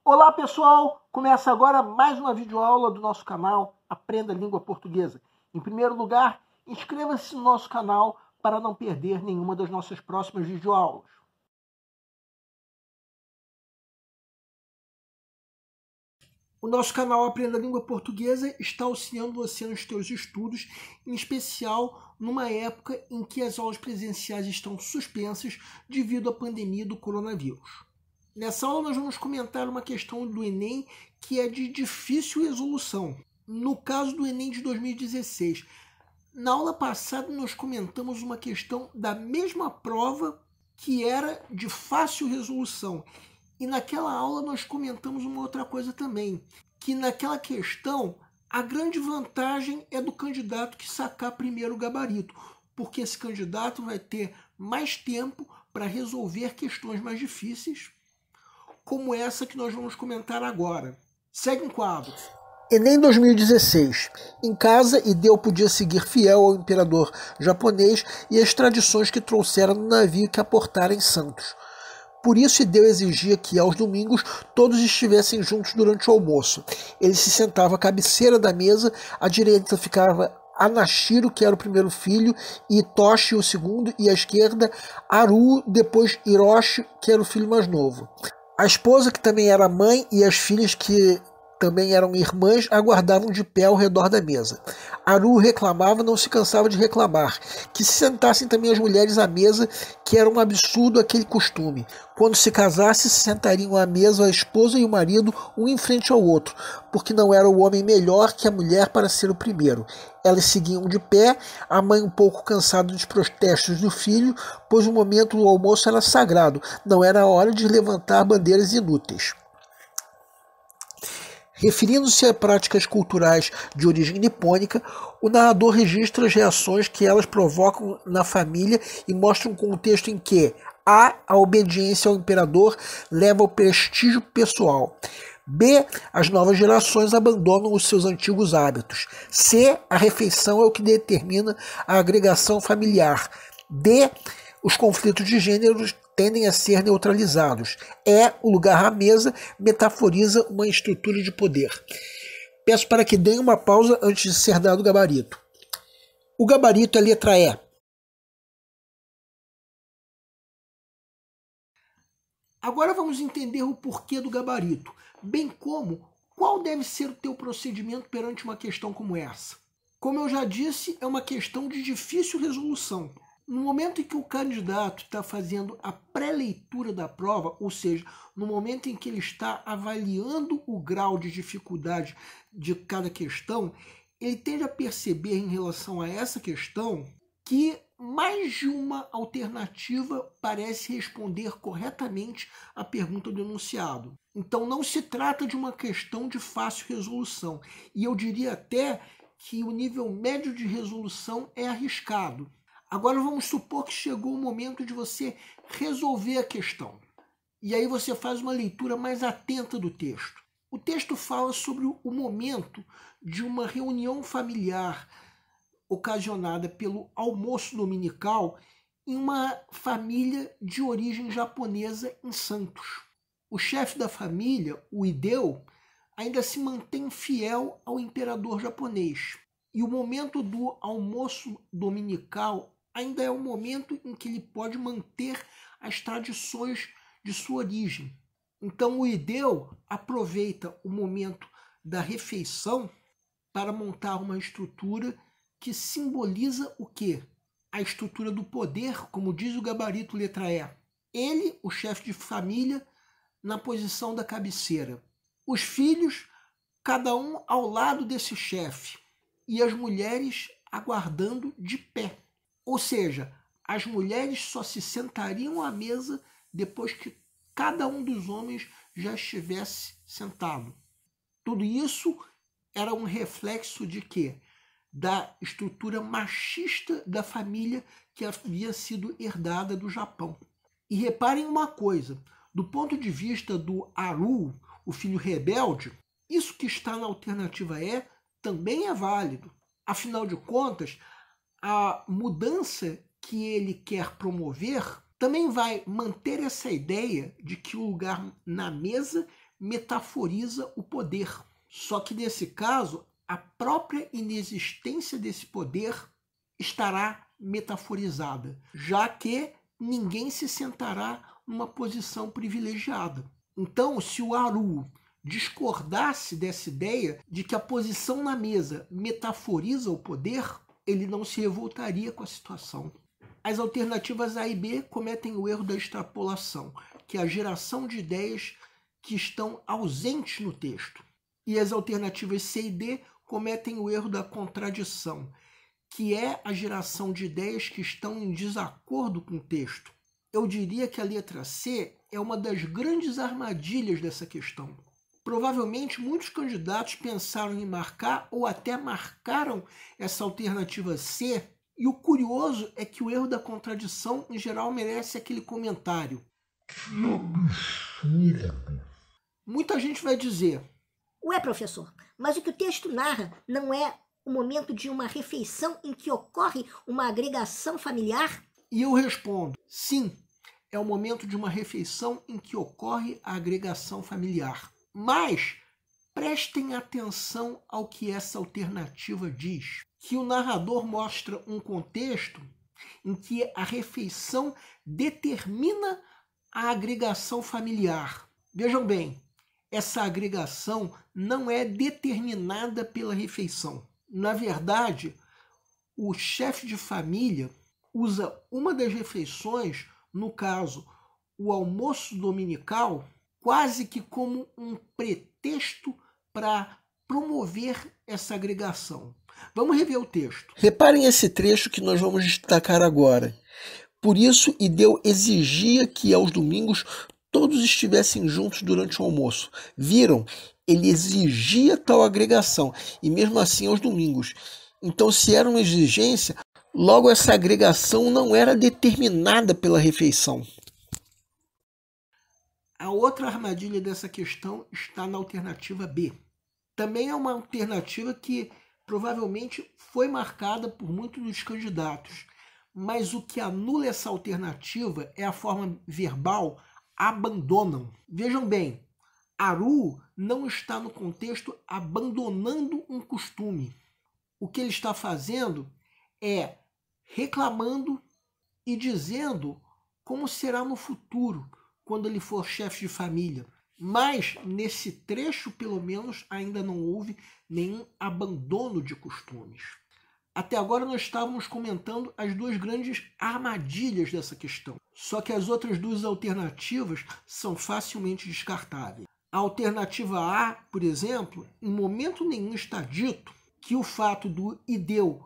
Olá pessoal, começa agora mais uma videoaula do nosso canal Aprenda a Língua Portuguesa. Em primeiro lugar, inscreva-se no nosso canal para não perder nenhuma das nossas próximas videoaulas. O nosso canal Aprenda a Língua Portuguesa está auxiliando você nos seus estudos, em especial numa época em que as aulas presenciais estão suspensas devido à pandemia do coronavírus. Nessa aula nós vamos comentar uma questão do Enem que é de difícil resolução. No caso do Enem de 2016, na aula passada nós comentamos uma questão da mesma prova que era de fácil resolução. E naquela aula nós comentamos uma outra coisa também, que naquela questão a grande vantagem é do candidato que sacar primeiro o gabarito, porque esse candidato vai ter mais tempo para resolver questões mais difíceis, como essa que nós vamos comentar agora. Segue um quadro. Enem 2016. Em casa, Ideu podia seguir fiel ao imperador japonês e às tradições que trouxera no navio que aportara em Santos. Por isso, Ideu exigia que, aos domingos, todos estivessem juntos durante o almoço. Ele se sentava à cabeceira da mesa, à direita ficava Anashiro, que era o primeiro filho, e Itoshi, o segundo, e à esquerda, Aru, depois Hiroshi, que era o filho mais novo. A esposa, que também era mãe, e as filhas, que também eram irmãs, aguardavam de pé ao redor da mesa. Aru reclamava, não se cansava de reclamar, que se sentassem também as mulheres à mesa, que era um absurdo aquele costume. Quando se casasse, se sentariam à mesa a esposa e o marido, um em frente ao outro, porque não era o homem melhor que a mulher para ser o primeiro. Elas seguiam de pé, a mãe um pouco cansada dos protestos do filho, pois o momento do almoço era sagrado, não era a hora de levantar bandeiras inúteis. Referindo-se a práticas culturais de origem nipônica, o narrador registra as reações que elas provocam na família e mostra um contexto em que a obediência ao imperador leva ao prestígio pessoal. B. As novas gerações abandonam os seus antigos hábitos. C. A refeição é o que determina a agregação familiar. D. Os conflitos de gêneros tendem a ser neutralizados. O lugar à mesa metaforiza uma estrutura de poder. Peço para que deem uma pausa antes de ser dado o gabarito. O gabarito é a letra E. Agora vamos entender o porquê do gabarito, bem como qual deve ser o teu procedimento perante uma questão como essa. Como eu já disse, é uma questão de difícil resolução. No momento em que o candidato está fazendo a pré-leitura da prova, ou seja, no momento em que ele está avaliando o grau de dificuldade de cada questão, ele tende a perceber em relação a essa questão que mais de uma alternativa parece responder corretamente à pergunta do enunciado. Então não se trata de uma questão de fácil resolução. E eu diria até que o nível médio de resolução é arriscado. Agora vamos supor que chegou o momento de você resolver a questão. E aí você faz uma leitura mais atenta do texto. O texto fala sobre o momento de uma reunião familiar ocasionada pelo almoço dominical em uma família de origem japonesa em Santos. O chefe da família, o Ideu, ainda se mantém fiel ao imperador japonês. E o momento do almoço dominical ainda é o momento em que ele pode manter as tradições de sua origem. Então o Ideu aproveita o momento da refeição para montar uma estrutura que simboliza o quê? A estrutura do poder, como diz o gabarito letra E. Ele, o chefe de família, na posição da cabeceira. Os filhos, cada um ao lado desse chefe. E as mulheres aguardando de pé. Ou seja, as mulheres só se sentariam à mesa depois que cada um dos homens já estivesse sentado. Tudo isso era um reflexo de quê? Da estrutura machista da família que havia sido herdada do Japão. E reparem uma coisa, do ponto de vista do Aru, o filho rebelde, isso que está na alternativa E também é válido. Afinal de contas, a mudança que ele quer promover também vai manter essa ideia de que o lugar na mesa metaforiza o poder. Só que nesse caso, a própria inexistência desse poder estará metaforizada, já que ninguém se sentará numa posição privilegiada. Então, se o Aru discordasse dessa ideia de que a posição na mesa metaforiza o poder, ele não se revoltaria com a situação. As alternativas A e B cometem o erro da extrapolação, que é a geração de ideias que estão ausentes no texto. E as alternativas C e D cometem o erro da contradição, que é a geração de ideias que estão em desacordo com o texto. Eu diria que a letra C é uma das grandes armadilhas dessa questão. Provavelmente muitos candidatos pensaram em marcar ou até marcaram essa alternativa C, e o curioso é que o erro da contradição em geral merece aquele comentário. Que absurdo! Muita gente vai dizer: ué, professor, mas o que o texto narra não é o momento de uma refeição em que ocorre uma agregação familiar? E eu respondo: sim, é o momento de uma refeição em que ocorre a agregação familiar. Mas prestem atenção ao que essa alternativa diz, que o narrador mostra um contexto em que a refeição determina a agregação familiar. Vejam bem, essa agregação não é determinada pela refeição. Na verdade, o chefe de família usa uma das refeições, no caso, o almoço dominical, quase que como um pretexto para promover essa agregação. Vamos rever o texto. Reparem esse trecho que nós vamos destacar agora. Por isso, Ideu exigia que aos domingos todos estivessem juntos durante o almoço. Viram? Ele exigia tal agregação, e mesmo assim aos domingos. Então, se era uma exigência, logo essa agregação não era determinada pela refeição. A outra armadilha dessa questão está na alternativa B. Também é uma alternativa que provavelmente foi marcada por muitos dos candidatos, mas o que anula essa alternativa é a forma verbal abandonam. Vejam bem, Aru não está no contexto abandonando um costume. O que ele está fazendo é reclamando e dizendo como será no futuro, quando ele for chefe de família. Mas, nesse trecho, pelo menos, ainda não houve nenhum abandono de costumes. Até agora nós estávamos comentando as duas grandes armadilhas dessa questão. Só que as outras duas alternativas são facilmente descartáveis. A alternativa A, por exemplo, em momento nenhum está dito que o fato do Ideu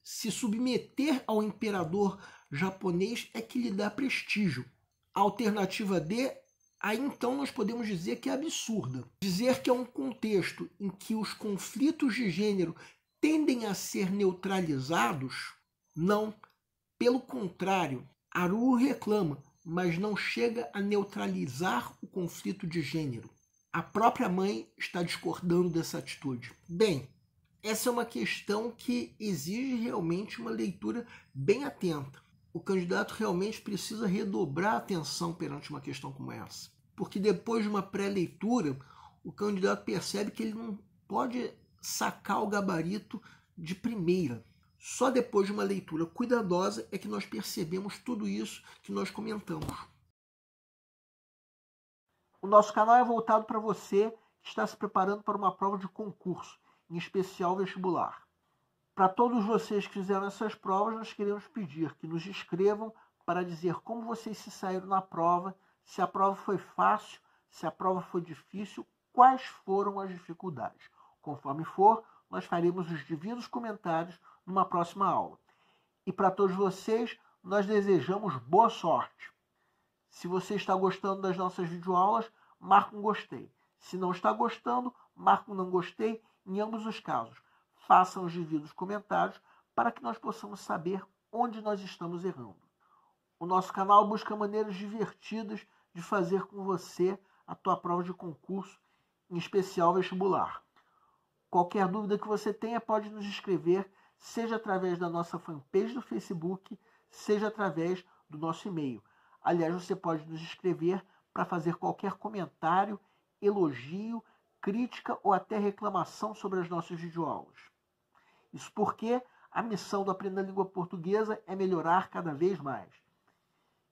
se submeter ao imperador japonês é que lhe dá prestígio. A alternativa D, aí então nós podemos dizer que é absurda. Dizer que é um contexto em que os conflitos de gênero tendem a ser neutralizados? Não. Pelo contrário, Aru reclama, mas não chega a neutralizar o conflito de gênero. A própria mãe está discordando dessa atitude. Bem, essa é uma questão que exige realmente uma leitura bem atenta. O candidato realmente precisa redobrar a atenção perante uma questão como essa. Porque depois de uma pré-leitura, o candidato percebe que ele não pode sacar o gabarito de primeira. Só depois de uma leitura cuidadosa é que nós percebemos tudo isso que nós comentamos. O nosso canal é voltado para você que está se preparando para uma prova de concurso, em especial vestibular. Para todos vocês que fizeram essas provas, nós queremos pedir que nos escrevam para dizer como vocês se saíram na prova, se a prova foi fácil, se a prova foi difícil, quais foram as dificuldades. Conforme for, nós faremos os devidos comentários numa próxima aula. E para todos vocês, nós desejamos boa sorte. Se você está gostando das nossas videoaulas, marca um gostei. Se não está gostando, marca um não gostei. Em ambos os casos, façam os devidos comentários para que nós possamos saber onde nós estamos errando. O nosso canal busca maneiras divertidas de fazer com você a tua prova de concurso, em especial vestibular. Qualquer dúvida que você tenha, pode nos escrever, seja através da nossa fanpage do Facebook, seja através do nosso e-mail. Aliás, você pode nos escrever para fazer qualquer comentário elogio, crítica ou até reclamação sobre as nossas videoaulas. Isso porque a missão do Aprenda a Língua Portuguesa é melhorar cada vez mais.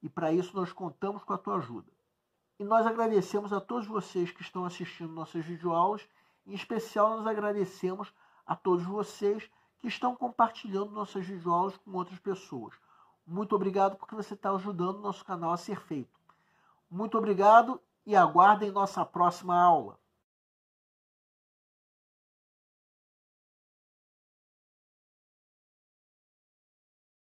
E para isso nós contamos com a tua ajuda. E nós agradecemos a todos vocês que estão assistindo nossas videoaulas. Em especial, nós agradecemos a todos vocês que estão compartilhando nossas videoaulas com outras pessoas. Muito obrigado porque você está ajudando o nosso canal a ser feito. Muito obrigado e aguardem nossa próxima aula.